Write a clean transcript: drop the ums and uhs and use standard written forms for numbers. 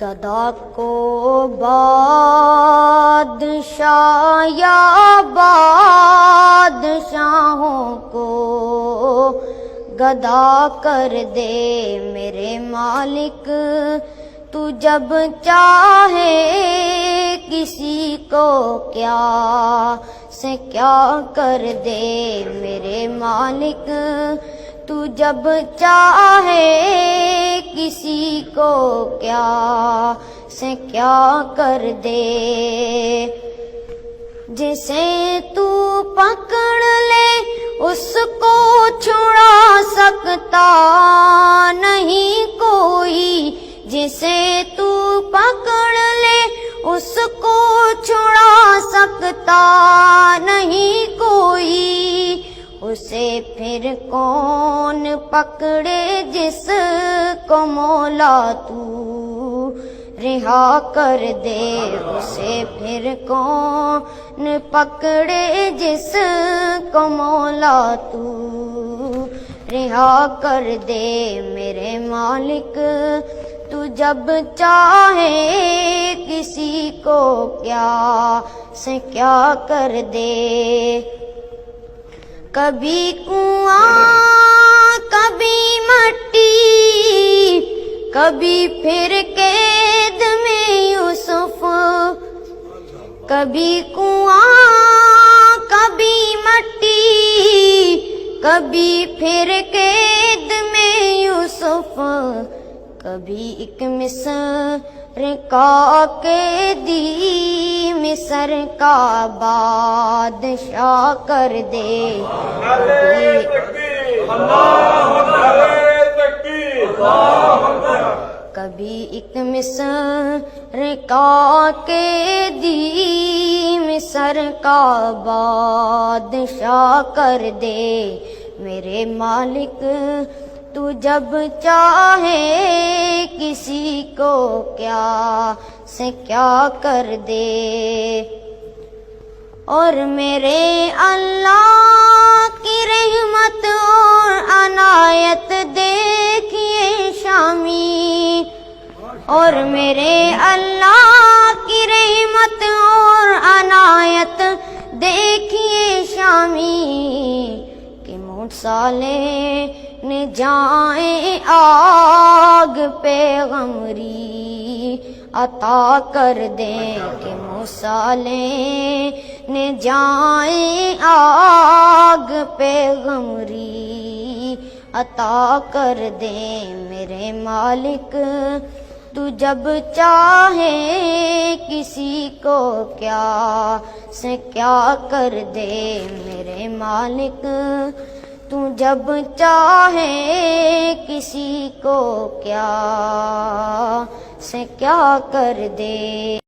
گدا کو بادشاہ یا بادشاہوں کو گدا کر دے میرے مالک، تو جب چاہے کسی کو کیا سے کیا کر دے میرے مالک، تو جب چاہے کسی کو کیا سے کیا کر دے۔ جسے تو پکڑ لے اس کو چھڑا سکتا نہیں کوئی، جسے تو پکڑ لے اس کو چھڑا سکتا نہیں کوئی، اسے پھر کون پکڑے جس کو مولا تو رہا کر دے، اسے پھر کون پکڑے جس کو مولا تو رہا کر دے میرے مالک، تو جب چاہے کسی کو کیا سے کیا کر دے۔ کبھی کنواں کبھی مٹی، کبھی پھر قید میں یوسف، کبھی کنواں کبھی مٹی، کبھی پھر قید میں یوسف، کبھی ایک مصر کا قیدی مصر کا بادشاہ کر دے۔ کبھی ایک مصر کا قیدی مصر کا بادشاہ کر دے میرے مالک، تو جب چاہے کسی کو کیا سے کیا کر دے۔ اور میرے اللہ کی رحمت اور عنایت دیکھیے شامی، اور میرے اللہ کی رحمت اور عنایت دیکھیے شامی، کہ موسیٰ نے جائیں آگ پیغمبری عطا کر دیں، کہ موسیٰ نے جائیں آگ پیغمبری عطا کر دیں میرے مالک، تو جب چاہے کسی کو کیا سے کیا کر دے میرے مالک، تو جب چاہے کسی کو کیا سے کیا کر دے۔